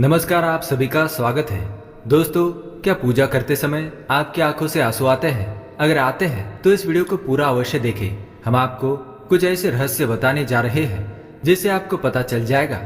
नमस्कार, आप सभी का स्वागत है। दोस्तों, क्या पूजा करते समय आपकी आंखों से आंसू आते हैं? अगर आते हैं तो इस वीडियो को पूरा अवश्य देखें। हम आपको कुछ ऐसे रहस्य बताने जा रहे हैं जिससे आपको पता चल जाएगा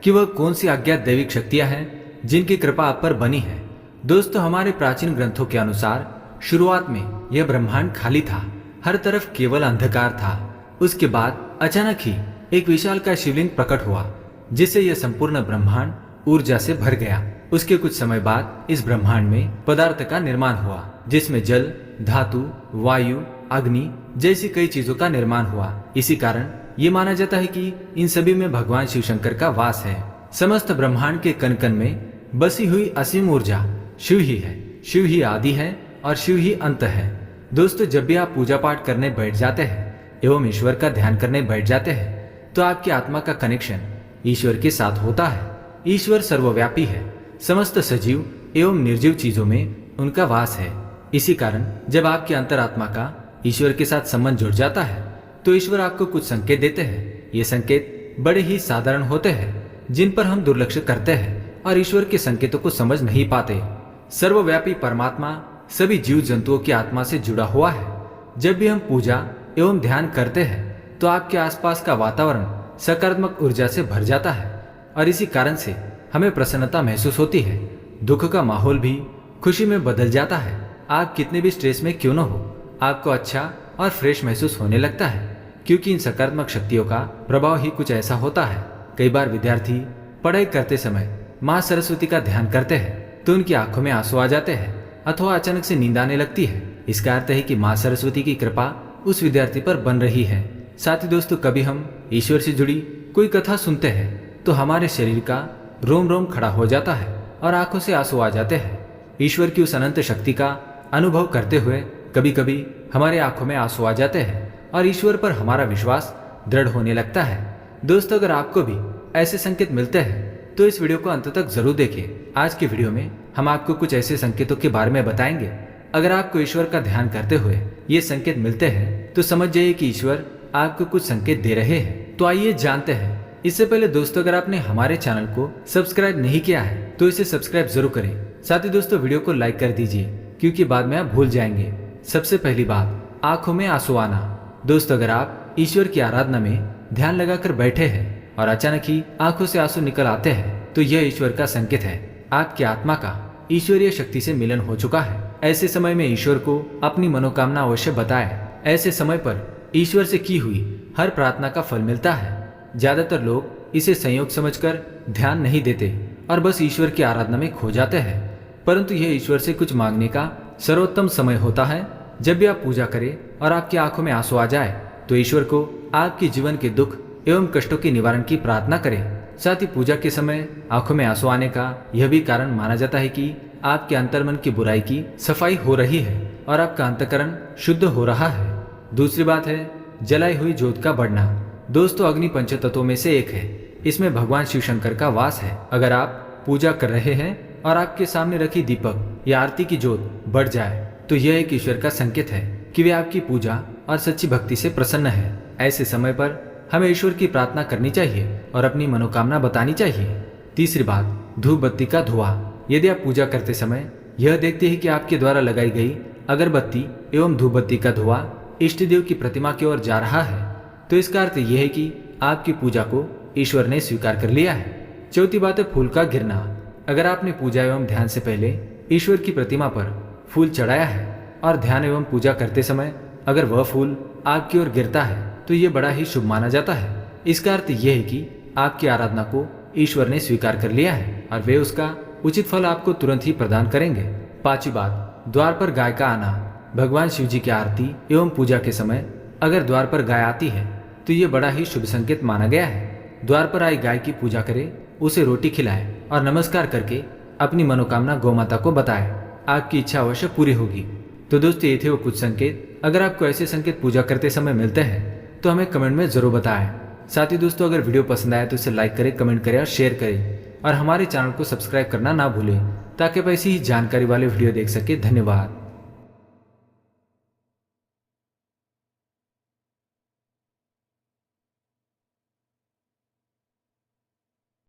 कि वह कौन सी अज्ञात दैविक शक्तियां हैं जिनकी कृपा आप पर बनी है। दोस्तों, हमारे प्राचीन ग्रंथों के अनुसार शुरुआत में यह ब्रह्मांड खाली था, हर तरफ केवल अंधकार था। उसके बाद अचानक ही एक विशाल का शिवलिंग प्रकट हुआ, जिससे यह संपूर्ण ब्रह्मांड ऊर्जा से भर गया। उसके कुछ समय बाद इस ब्रह्मांड में पदार्थ का निर्माण हुआ, जिसमें जल, धातु, वायु, अग्नि जैसी कई चीजों का निर्माण हुआ। इसी कारण ये माना जाता है कि इन सभी में भगवान शिव शंकर का वास है। समस्त ब्रह्मांड के कण कण में बसी हुई असीम ऊर्जा शिव ही है। शिव ही आदि है और शिव ही अंत है। दोस्तों, जब भी आप पूजा पाठ करने बैठ जाते हैं एवं ईश्वर का ध्यान करने बैठ जाते हैं तो आपकी आत्मा का कनेक्शन ईश्वर के साथ होता है। ईश्वर सर्वव्यापी है, समस्त सजीव एवं निर्जीव चीजों में उनका वास है। इसी कारण जब आपकी अंतरात्मा का ईश्वर के साथ संबंध जुड़ जाता है तो ईश्वर आपको कुछ संकेत देते हैं। ये संकेत बड़े ही साधारण होते हैं, जिन पर हम दुर्लक्ष्य करते हैं और ईश्वर के संकेतों को समझ नहीं पाते। सर्वव्यापी परमात्मा सभी जीव जंतुओं की आत्मा से जुड़ा हुआ है। जब भी हम पूजा एवं ध्यान करते हैं तो आपके आसपास का वातावरण सकारात्मक ऊर्जा से भर जाता है और इसी कारण से हमें प्रसन्नता महसूस होती है। दुख का माहौल भी खुशी में बदल जाता है। आप कितने भी स्ट्रेस में क्यों न हो, आपको अच्छा और फ्रेश महसूस होने लगता है, क्योंकि इन सकारात्मक शक्तियों का प्रभाव ही कुछ ऐसा होता है। कई बार विद्यार्थी पढ़ाई करते समय माँ सरस्वती का ध्यान करते हैं तो उनकी आंखों में आंसू आ जाते हैं अथवा अचानक से नींद आने लगती है। इसका अर्थ है कि माँ सरस्वती की कृपा उस विद्यार्थी पर बन रही है। साथ ही दोस्तों, कभी हम ईश्वर से जुड़ी कोई कथा सुनते हैं तो हमारे शरीर का रोम रोम खड़ा हो जाता है और आंखों से आंसू आ जाते हैं। ईश्वर की उस अनंत शक्ति का अनुभव करते हुए कभी कभी हमारे आंखों में आंसू आ जाते हैं और ईश्वर पर हमारा विश्वास दृढ़ होने लगता है। दोस्तों, अगर आपको भी ऐसे संकेत मिलते हैं तो इस वीडियो को अंत तक जरूर देखें। आज के वीडियो में हम आपको कुछ ऐसे संकेतों के बारे में बताएंगे। अगर आपको ईश्वर का ध्यान करते हुए ये संकेत मिलते हैं तो समझ जाइए कि ईश्वर आपको कुछ संकेत दे रहे हैं। तो आइए जानते हैं। इससे पहले दोस्तों, अगर आपने हमारे चैनल को सब्सक्राइब नहीं किया है तो इसे सब्सक्राइब जरूर करें। साथ ही दोस्तों, वीडियो को लाइक कर दीजिए, क्योंकि बाद में आप भूल जाएंगे। सबसे पहली बात, आंखों में आंसू आना। दोस्तों, अगर आप ईश्वर की आराधना में ध्यान लगाकर बैठे हैं और अचानक ही आंखों से आंसू निकल आते हैं तो यह ईश्वर का संकेत है। आपकी आत्मा का ईश्वरीय शक्ति से मिलन हो चुका है। ऐसे समय में ईश्वर को अपनी मनोकामना अवश्य बताएं। ऐसे समय पर ईश्वर से की हुई हर प्रार्थना का फल मिलता है। ज्यादातर लोग इसे संयोग समझकर ध्यान नहीं देते और बस ईश्वर की आराधना में खो जाते हैं, परंतु यह ईश्वर से कुछ मांगने का सर्वोत्तम समय होता है। जब भी आप पूजा करें और आपकी आंखों में आंसू आ जाए तो ईश्वर को आपके जीवन के दुख एवं कष्टों के निवारण की प्रार्थना करें। साथ ही पूजा के समय आंखों में आंसू आने का यह भी कारण माना जाता है कि आपके अंतर्मन की बुराई की सफाई हो रही है और आपका अंतःकरण शुद्ध हो रहा है। दूसरी बात है जलाई हुई ज्योत का बढ़ना। दोस्तों, अग्नि पंच तत्वों में से एक है। इसमें भगवान शिव शंकर का वास है। अगर आप पूजा कर रहे हैं और आपके सामने रखी दीपक या आरती की ज्योत बढ़ जाए तो यह एक ईश्वर का संकेत है कि वे आपकी पूजा और सच्ची भक्ति से प्रसन्न है। ऐसे समय पर हमें ईश्वर की प्रार्थना करनी चाहिए और अपनी मनोकामना बतानी चाहिए। तीसरी बात, धूप बत्ती का धुआं। यदि आप पूजा करते समय यह देखते हैं कि आपके द्वारा लगाई गई अगरबत्ती एवं धूप बत्ती का धुआं इष्ट देव की प्रतिमा की ओर जा रहा है तो इसका अर्थ यह है कि आपकी पूजा को ईश्वर ने स्वीकार कर लिया है। चौथी बात है फूल का गिरना। अगर आपने पूजा एवं ध्यान से पहले ईश्वर की प्रतिमा पर फूल चढ़ाया है और ध्यान एवं पूजा करते समय अगर वह फूल आपकी ओर गिरता है तो ये बड़ा ही शुभ माना जाता है। इसका अर्थ यह है कि आपकी आराधना को ईश्वर ने स्वीकार कर लिया है और वे उसका उचित फल आपको तुरंत ही प्रदान करेंगे। पांचवी बात, द्वार पर गाय का आना। भगवान शिव जी की आरती एवं पूजा के समय अगर द्वार पर गाय आती है तो ये बड़ा ही शुभ संकेत माना गया है। द्वार पर आई गाय की पूजा करें, उसे रोटी खिलाएं और नमस्कार करके अपनी मनोकामना गौमाता को बताएं। आपकी इच्छा अवश्य पूरी होगी। तो दोस्तों, ये थे वो कुछ संकेत। अगर आपको ऐसे संकेत पूजा करते समय मिलते हैं तो हमें कमेंट में जरूर बताएं। साथ ही दोस्तों, अगर वीडियो पसंद आए तो इसे लाइक करें, कमेंट करें और शेयर करें और हमारे चैनल को सब्सक्राइब करना ना भूलें ताकि आप ऐसी ही जानकारी वाले वीडियो देख सके। धन्यवाद।